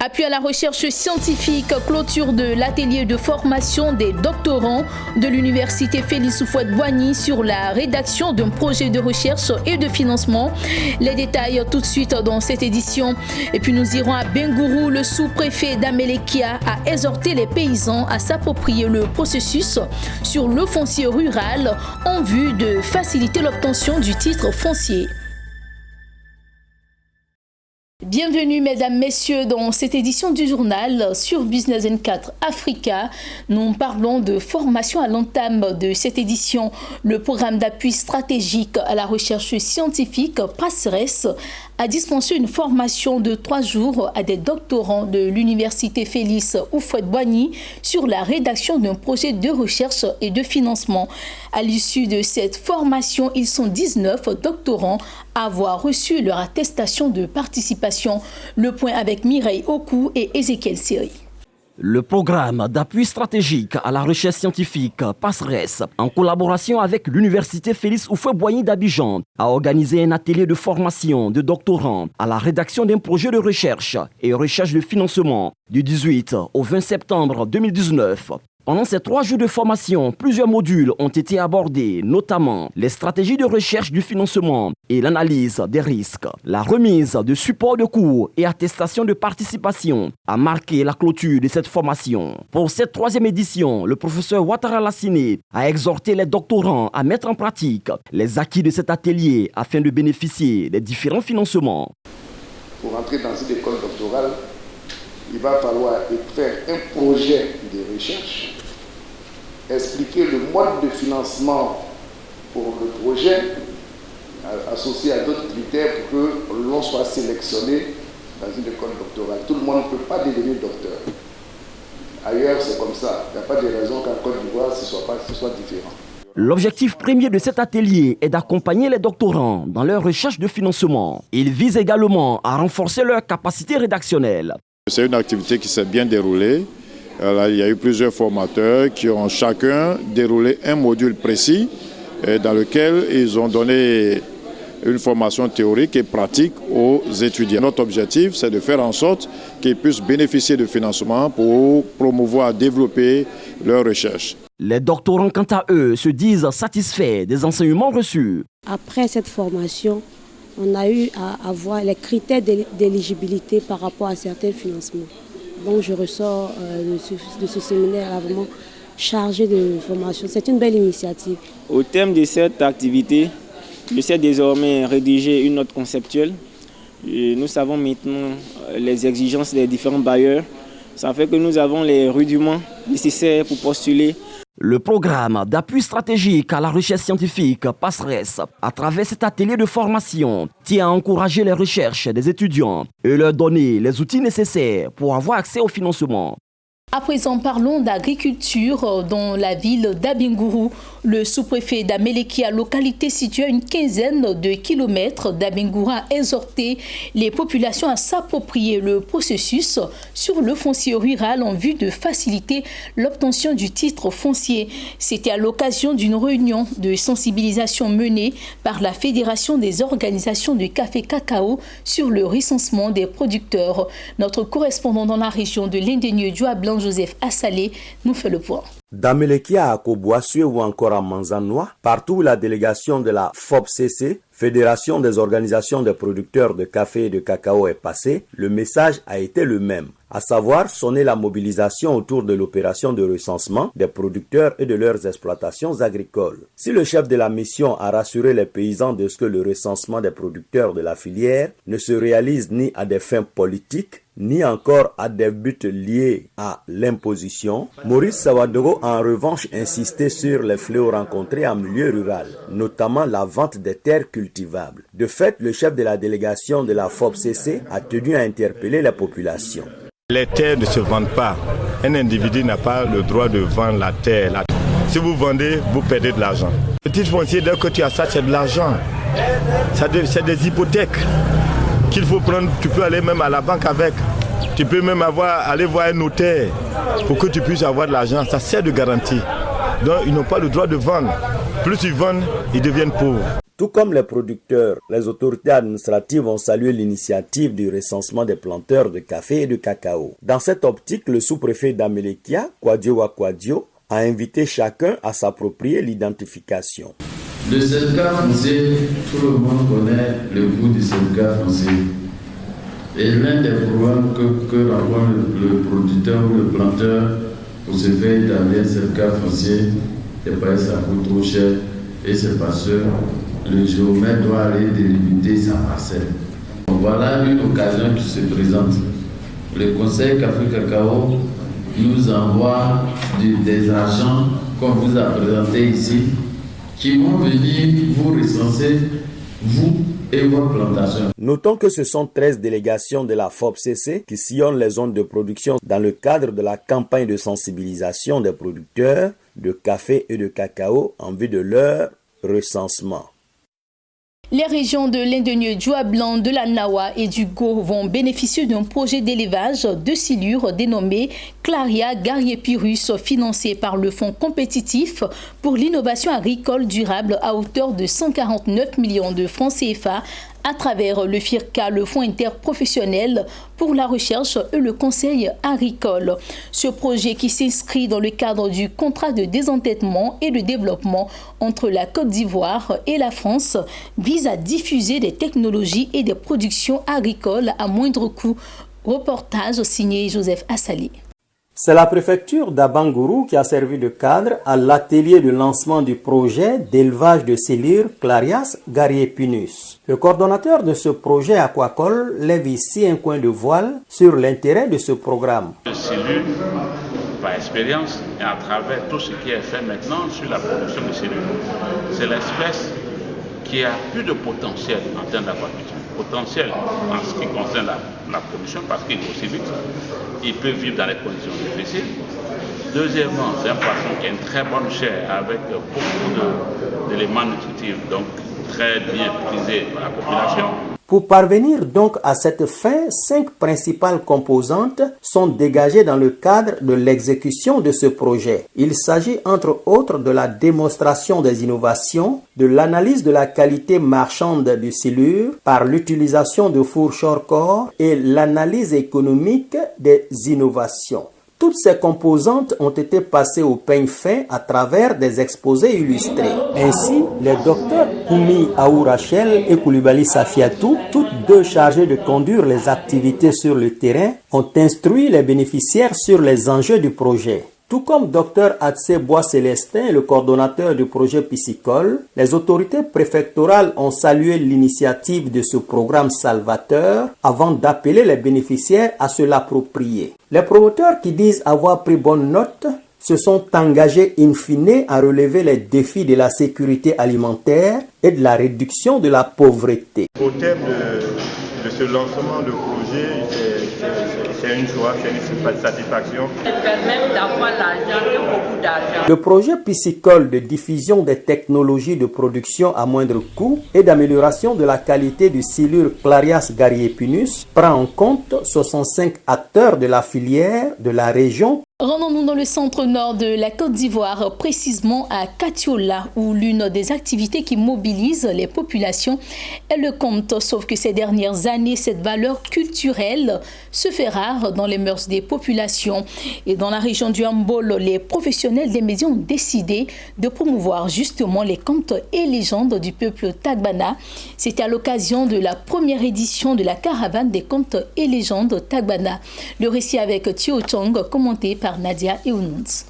Appui à la recherche scientifique, clôture de l'atelier de formation des doctorants de l'université Félix Houphouët-Boigny sur la rédaction d'un projet de recherche et de financement. Les détails tout de suite dans cette édition. Et puis nous irons à Bengourou. Le sous-préfet d'Amélékia a exhorté les paysans à s'approprier le processus sur le foncier rural en vue de faciliter l'obtention du titre foncier. Bienvenue mesdames, messieurs dans cette édition du journal sur Business 24 Africa. Nous parlons de formation à l'entame de cette édition. Le programme d'appui stratégique à la recherche scientifique PASRES a dispensé une formation de 3 jours à des doctorants de l'université Félix Houphouët-Boigny sur la rédaction d'un projet de recherche et de financement. À l'issue de cette formation, ils sont 19 doctorants à avoir reçu leur attestation de participation. Le point avec Mireille Okou et Ezekiel Siri. Le programme d'appui stratégique à la recherche scientifique PASRES, en collaboration avec l'université Félix Houphouët-Boigny d'Abidjan, a organisé un atelier de formation de doctorants à la rédaction d'un projet de recherche et recherche de financement du 18 au 20 septembre 2019. Pendant ces 3 jours de formation, plusieurs modules ont été abordés, notamment les stratégies de recherche du financement et l'analyse des risques. La remise de support de cours et attestation de participation a marqué la clôture de cette formation. Pour cette 3e édition, le professeur Ouattara Lassine a exhorté les doctorants à mettre en pratique les acquis de cet atelier afin de bénéficier des différents financements. Pour entrer dans cette école doctorale, il va falloir faire un projet de recherche, expliquer le mode de financement pour le projet, associé à d'autres critères pour que l'on soit sélectionné dans une école doctorale. Tout le monde ne peut pas devenir docteur. Ailleurs, c'est comme ça. Il n'y a pas de raison qu'en Côte d'Ivoire, ce soit différent. L'objectif premier de cet atelier est d'accompagner les doctorants dans leur recherche de financement. Il vise également à renforcer leur capacité rédactionnelle. C'est une activité qui s'est bien déroulée. Il y a eu plusieurs formateurs qui ont chacun déroulé un module précis dans lequel ils ont donné une formation théorique et pratique aux étudiants. Notre objectif, c'est de faire en sorte qu'ils puissent bénéficier de financement pour promouvoir, développer leur recherche. Les doctorants, quant à eux, se disent satisfaits des enseignements reçus. Après cette formation, on a eu à voir les critères d'éligibilité par rapport à certains financements. Donc je ressors de ce séminaire vraiment chargé de formation. C'est une belle initiative. Au terme de cette activité, je sais désormais rédiger une note conceptuelle. Nous savons maintenant les exigences des différents bailleurs. Ça fait que nous avons les rudiments nécessaires pour postuler. Le programme d'appui stratégique à la recherche scientifique PASRES, à travers cet atelier de formation, tient à encourager les recherches des étudiants et leur donner les outils nécessaires pour avoir accès au financement. À présent, parlons d'agriculture dans la ville d'Abengourou. Le sous-préfet d'Amélékia, localité située à une 15aine de kilomètres d'Abengourou, a exhorté les populations à s'approprier le processus sur le foncier rural en vue de faciliter l'obtention du titre foncier. C'était à l'occasion d'une réunion de sensibilisation menée par la Fédération des organisations de café-cacao sur le recensement des producteurs. Notre correspondant dans la région de l'Indénieux, Blanc Joseph Assalé, nous fait le point. D'Amélékia à Koboassue ou encore à Manzanois, partout où la délégation de la FOPCC, Fédération des organisations des producteurs de café et de cacao, est passée, le message a été le même, à savoir sonner la mobilisation autour de l'opération de recensement des producteurs et de leurs exploitations agricoles. Si le chef de la mission a rassuré les paysans de ce que le recensement des producteurs de la filière ne se réalise ni à des fins politiques, ni encore à des buts liés à l'imposition, Maurice Sawadogo a en revanche insisté sur les fléaux rencontrés en milieu rural, notamment la vente des terres cultivables. De fait, le chef de la délégation de la FOPCC a tenu à interpeller la population. Les terres ne se vendent pas. Un individu n'a pas le droit de vendre la terre. Si vous vendez, vous perdez de l'argent. Le titre foncier, dès que tu as ça, c'est de l'argent. C'est des hypothèques qu'il faut prendre. Tu peux aller même à la banque avec. Tu peux même aller voir un notaire pour que tu puisses avoir de l'argent. Ça sert de garantie. Donc ils n'ont pas le droit de vendre. Plus ils vendent, ils deviennent pauvres. Tout comme les producteurs, les autorités administratives ont salué l'initiative du recensement des planteurs de café et de cacao. Dans cette optique, le sous-préfet d'Amelekia, Kwadio Wakwadio, a invité chacun à s'approprier l'identification. Le certificat foncier, tout le monde connaît le goût du certificat foncier. Et l'un des problèmes que rencontre le producteur ou le planteur pour se faire établir un certificat foncier, c'est parce que ça coûte trop cher et c'est parce que le géomètre doit aller délimiter sa parcelle. Voilà une occasion qui se présente. Le Conseil Café Cacao nous envoie des agents, comme vous a présenté ici, qui vont venir vous recenser, vous et vos plantations. Notons que ce sont 13 délégations de la FOPCC qui sillonnent les zones de production dans le cadre de la campagne de sensibilisation des producteurs de café et de cacao en vue de leur recensement. Les régions de l'Indenieu, Djoua-Blanc, de la Nawa et du Go vont bénéficier d'un projet d'élevage de silure dénommé Claria Garriépyrus, financé par le Fonds compétitif pour l'innovation agricole durable à hauteur de 149 millions de francs CFA à travers le FIRCA, le Fonds interprofessionnel pour la recherche et le conseil agricole. Ce projet, qui s'inscrit dans le cadre du contrat de désendettement et de développement entre la Côte d'Ivoire et la France, vise à diffuser des technologies et des productions agricoles à moindre coût. Reportage signé Joseph Assali. C'est la préfecture d'Abangourou qui a servi de cadre à l'atelier de lancement du projet d'élevage de silure Clarias Garriépinus. Le coordonnateur de ce projet aquacole lève ici un coin de voile sur l'intérêt de ce programme. Le silure, par expérience et à travers tout ce qui est fait maintenant sur la production de silure, c'est l'espèce qui a plus de potentiel en termes d'aquaculture. Potentiel en ce qui concerne la production parce qu'il est aussi vite, il peut vivre dans les conditions difficiles. Deuxièmement, c'est un poisson qui a une très bonne chair avec beaucoup d'éléments nutritifs, donc très bien prisés par la population. Pour parvenir donc à cette fin, 5 principales composantes sont dégagées dans le cadre de l'exécution de ce projet. Il s'agit entre autres de la démonstration des innovations, de l'analyse de la qualité marchande du silure par l'utilisation de fours short-corps et l'analyse économique des innovations. Toutes ces composantes ont été passées au peigne fin à travers des exposés illustrés. Ainsi, les docteurs Koumi Aourachel et Koulibaly Safiatou, toutes deux chargées de conduire les activités sur le terrain, ont instruit les bénéficiaires sur les enjeux du projet. Tout comme Dr Atsé Bois-Célestin, le coordonnateur du projet piscicole, les autorités préfectorales ont salué l'initiative de ce programme salvateur avant d'appeler les bénéficiaires à se l'approprier. Les promoteurs qui disent avoir pris bonne note se sont engagés in fine à relever les défis de la sécurité alimentaire et de la réduction de la pauvreté. Au terme de ce lancement de projet, c'est une joie, c'est une satisfaction. Ça permet d'avoir l'argent et beaucoup d'argent. Le projet piscicole de diffusion des technologies de production à moindre coût et d'amélioration de la qualité du silure Clarias Garriépinus prend en compte 65 acteurs de la filière de la région. Rendons-nous dans le centre-nord de la Côte d'Ivoire, précisément à Katiola, où l'une des activités qui mobilise les populations est le conte. Sauf que ces dernières années, cette valeur culturelle se fait rare dans les mœurs des populations. Et dans la région du Hambol, les professionnels des médias ont décidé de promouvoir justement les contes et légendes du peuple Tagbana. C'était à l'occasion de la première édition de la caravane des contes et légendes Tagbana. Le récit avec Thio Chong, commenté par Nadia Eununz.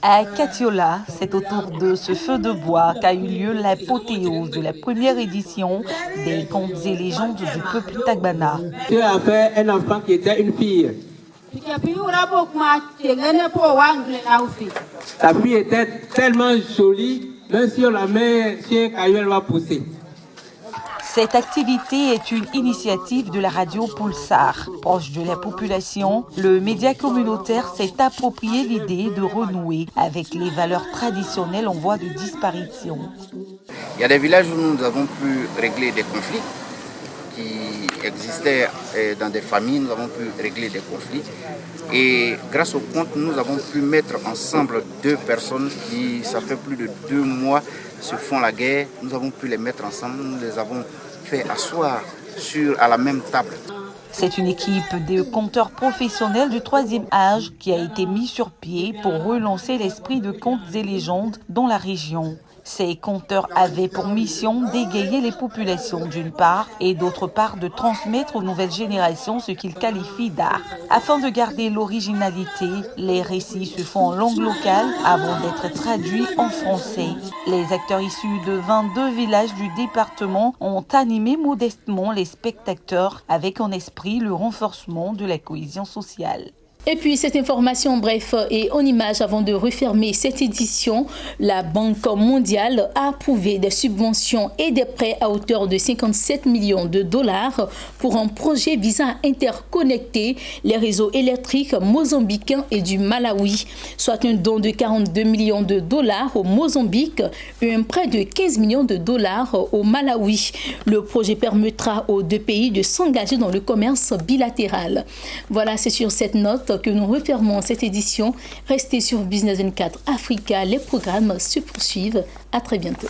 À Katiola, c'est autour de ce feu de bois qu'a eu lieu l'apothéose de la première édition des contes et légendes du peuple Tagbana. Dieu a fait un enfant qui était une fille. Sa fille était tellement jolie, même si on la met chez Caillou, elle va pousser. Cette activité est une initiative de la radio Pulsar. Proche de la population, le média communautaire s'est approprié l'idée de renouer avec les valeurs traditionnelles en voie de disparition. Il y a des villages où nous avons pu régler des conflits qui existaient dans des familles, nous avons pu régler des conflits. Et grâce au conte, nous avons pu mettre ensemble 2 personnes qui, ça fait plus de 2 mois, se font la guerre, nous avons pu les mettre ensemble, nous les avons fait asseoir à la même table. C'est une équipe de conteurs professionnels du 3e âge qui a été mise sur pied pour relancer l'esprit de contes et légendes dans la région. Ces conteurs avaient pour mission d'égayer les populations d'une part et d'autre part de transmettre aux nouvelles générations ce qu'ils qualifient d'art. Afin de garder l'originalité, les récits se font en langue locale avant d'être traduits en français. Les acteurs issus de 22 villages du département ont animé modestement les spectateurs avec en esprit le renforcement de la cohésion sociale. Et puis cette information, bref, et en image, avant de refermer cette édition, la Banque mondiale a approuvé des subventions et des prêts à hauteur de 57 millions de dollars pour un projet visant à interconnecter les réseaux électriques mozambicains et du Malawi, soit un don de 42 millions de dollars au Mozambique et un prêt de 15 millions de dollars au Malawi. Le projet permettra aux deux pays de s'engager dans le commerce bilatéral. Voilà, c'est sur cette note que nous refermons cette édition. Restez sur Business 24 Africa. Les programmes se poursuivent. À très bientôt.